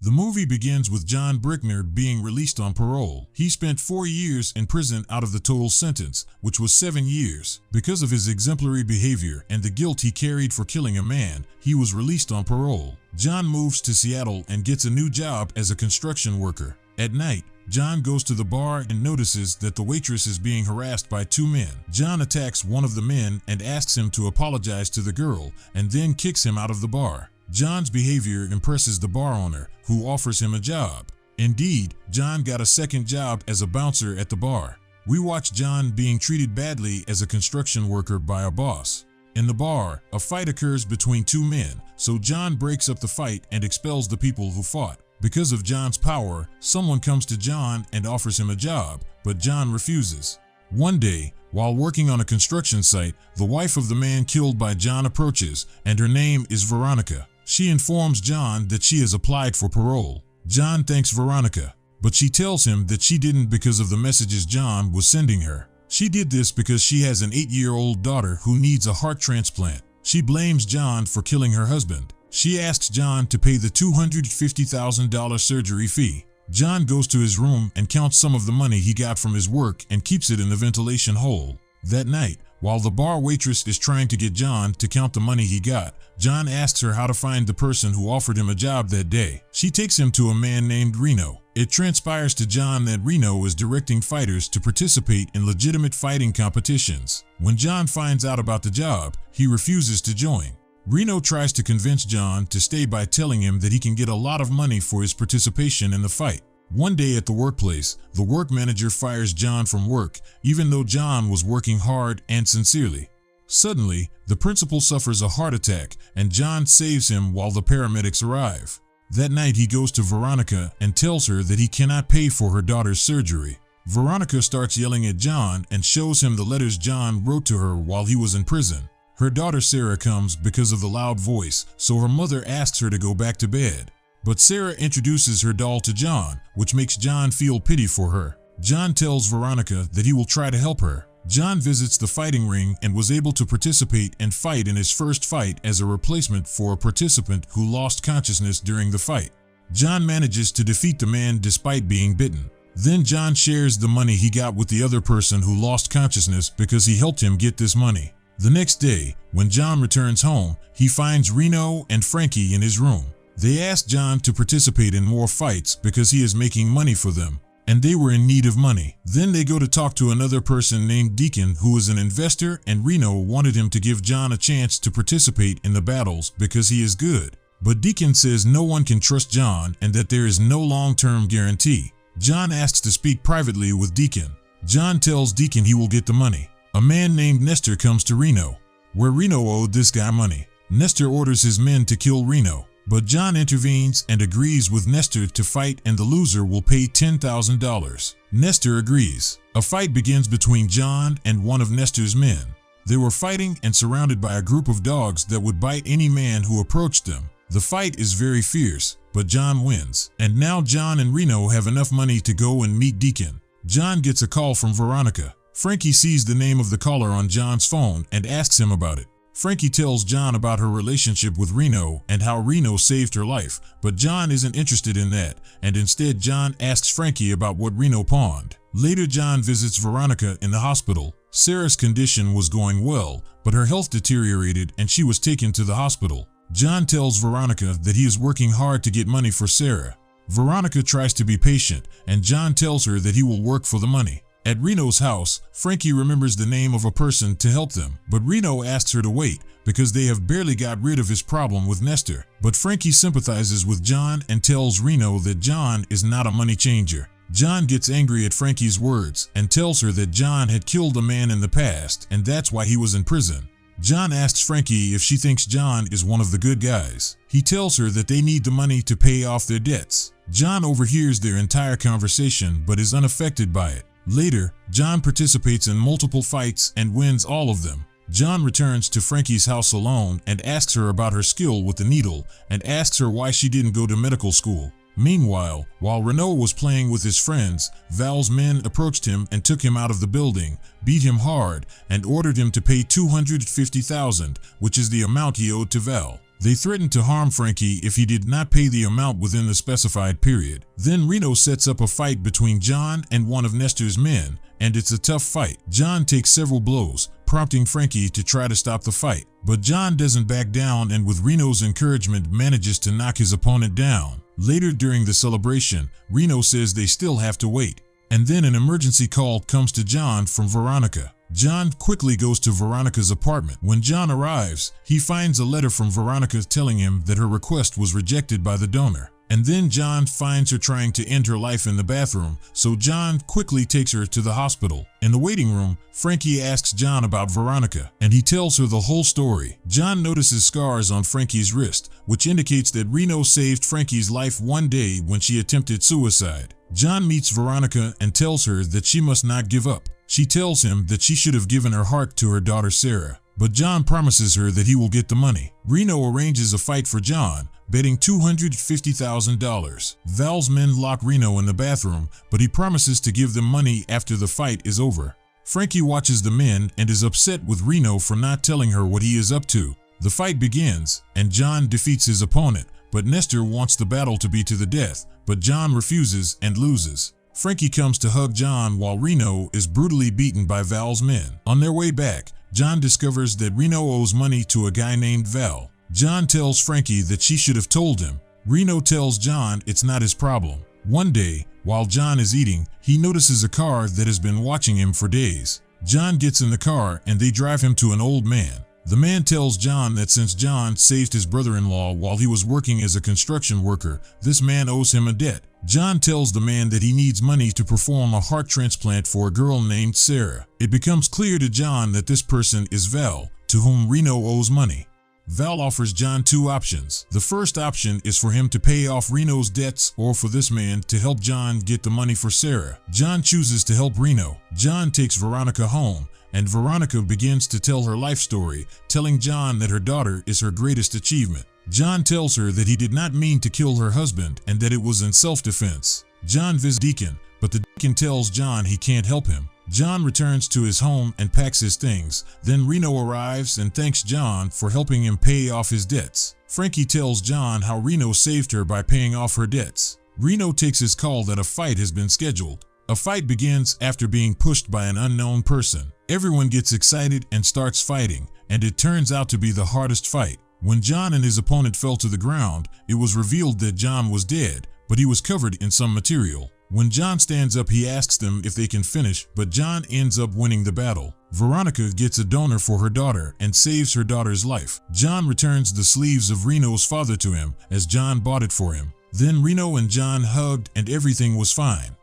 The movie begins with John Brickner being released on parole. He spent 4 years in prison out of the total sentence, which was 7 years. Because of his exemplary behavior and the guilt he carried for killing a man, he was released on parole. John moves to Seattle and gets a new job as a construction worker. At night, John goes to the bar and notices that the waitress is being harassed by 2 men. John attacks one of the men and asks him to apologize to the girl, and then kicks him out of the bar. John's behavior impresses the bar owner, who offers him a job. Indeed, John got a second job as a bouncer at the bar. We watch John being treated badly as a construction worker by a boss. In the bar, a fight occurs between 2 men, so John breaks up the fight and expels the people who fought. Because of John's power, someone comes to John and offers him a job, but John refuses. One day, while working on a construction site, the wife of the man killed by John approaches, and her name is Veronica. She informs John that she has applied for parole. John thanks Veronica, but she tells him that she didn't because of the messages John was sending her. She did this because she has an 8-year-old daughter who needs a heart transplant. She blames John for killing her husband. She asks John to pay the $250,000 surgery fee. John goes to his room and counts some of the money he got from his work and keeps it in the ventilation hole. That night, while the bar waitress is trying to get John to count the money he got, John asks her how to find the person who offered him a job that day. She takes him to a man named Reno. It transpires to John that Reno is directing fighters to participate in legitimate fighting competitions. When John finds out about the job, he refuses to join. Reno tries to convince John to stay by telling him that he can get a lot of money for his participation in the fight. One day at the workplace, the work manager fires John from work, even though John was working hard and sincerely. Suddenly, the principal suffers a heart attack, and John saves him while the paramedics arrive. That night, he goes to Veronica and tells her that he cannot pay for her daughter's surgery. Veronica starts yelling at John and shows him the letters John wrote to her while he was in prison. Her daughter Sarah comes because of the loud voice, so her mother asks her to go back to bed. But Sarah introduces her doll to John, which makes John feel pity for her. John tells Veronica that he will try to help her. John visits the fighting ring and was able to participate and fight in his first fight as a replacement for a participant who lost consciousness during the fight. John manages to defeat the man despite being bitten. Then John shares the money he got with the other person who lost consciousness because he helped him get this money. The next day, when John returns home, he finds Reno and Frankie in his room. They ask John to participate in more fights because he is making money for them, and they were in need of money. Then they go to talk to another person named Deacon, who is an investor, and Reno wanted him to give John a chance to participate in the battles because he is good. But Deacon says no one can trust John and that there is no long-term guarantee. John asks to speak privately with Deacon. John tells Deacon he will get the money. A man named Nestor comes to Reno, where Reno owed this guy money. Nestor orders his men to kill Reno, but John intervenes and agrees with Nestor to fight, and the loser will pay $10,000. Nestor agrees. A fight begins between John and one of Nestor's men. They were fighting and surrounded by a group of dogs that would bite any man who approached them. The fight is very fierce, but John wins. And now John and Reno have enough money to go and meet Deacon. John gets a call from Veronica. Frankie sees the name of the caller on John's phone and asks him about it. Frankie tells John about her relationship with Reno and how Reno saved her life, but John isn't interested in that, and instead John asks Frankie about what Reno pawned. Later, John visits Veronica in the hospital. Sarah's condition was going well, but her health deteriorated and she was taken to the hospital. John tells Veronica that he is working hard to get money for Sarah. Veronica tries to be patient, and John tells her that he will work for the money. At Reno's house, Frankie remembers the name of a person to help them, but Reno asks her to wait because they have barely got rid of his problem with Nestor. But Frankie sympathizes with John and tells Reno that John is not a money changer. John gets angry at Frankie's words and tells her that John had killed a man in the past and that's why he was in prison. John asks Frankie if she thinks John is one of the good guys. He tells her that they need the money to pay off their debts. John overhears their entire conversation but is unaffected by it. Later, John participates in multiple fights and wins all of them. John returns to Frankie's house alone and asks her about her skill with the needle and asks her why she didn't go to medical school. Meanwhile, while Reno was playing with his friends, Val's men approached him and took him out of the building, beat him hard, and ordered him to pay $250,000, which is the amount he owed to Val. They threatened to harm Frankie if he did not pay the amount within the specified period. Then Reno sets up a fight between John and one of Nestor's men, and it's a tough fight. John takes several blows, prompting Frankie to try to stop the fight. But John doesn't back down and with Reno's encouragement manages to knock his opponent down. Later during the celebration, Reno says they still have to wait. And then an emergency call comes to John from Veronica. John quickly goes to Veronica's apartment. When John arrives, he finds a letter from Veronica telling him that her request was rejected by the donor. And then John finds her trying to end her life in the bathroom, so John quickly takes her to the hospital. In the waiting room, Frankie asks John about Veronica, and he tells her the whole story. John notices scars on Frankie's wrist, which indicates that Reno saved Frankie's life one day when she attempted suicide. John meets Veronica and tells her that she must not give up. She tells him that she should have given her heart to her daughter Sarah, but John promises her that he will get the money. Reno arranges a fight for John, betting $250,000. Val's men lock Reno in the bathroom, but he promises to give them money after the fight is over. Frankie watches the men and is upset with Reno for not telling her what he is up to. The fight begins, and John defeats his opponent, but Nestor wants the battle to be to the death, but John refuses and loses. Frankie comes to hug John while Reno is brutally beaten by Val's men. On their way back, John discovers that Reno owes money to a guy named Val. John tells Frankie that she should have told him. Reno tells John it's not his problem. One day, while John is eating, he notices a car that has been watching him for days. John gets in the car and they drive him to an old man. The man tells John that since John saved his brother-in-law while he was working as a construction worker, this man owes him a debt. John tells the man that he needs money to perform a heart transplant for a girl named Sarah. It becomes clear to John that this person is Val, to whom Reno owes money. Val offers John two options. The first option is for him to pay off Reno's debts or for this man to help John get the money for Sarah. John chooses to help Reno. John takes Veronica home, and Veronica begins to tell her life story, telling John that her daughter is her greatest achievement. John tells her that he did not mean to kill her husband and that it was in self-defense. John visits Deacon, but the deacon tells John he can't help him. John returns to his home and packs his things. Then Reno arrives and thanks John for helping him pay off his debts. Frankie tells John how Reno saved her by paying off her debts. Reno takes his call that a fight has been scheduled. A fight begins after being pushed by an unknown person. Everyone gets excited and starts fighting, and it turns out to be the hardest fight. When John and his opponent fell to the ground, it was revealed that John was dead, but he was covered in some material. When John stands up, he asks them if they can finish, but John ends up winning the battle. Veronica gets a donor for her daughter and saves her daughter's life. John returns the sleeves of Reno's father to him, as John bought it for him. Then Reno and John hugged and everything was fine.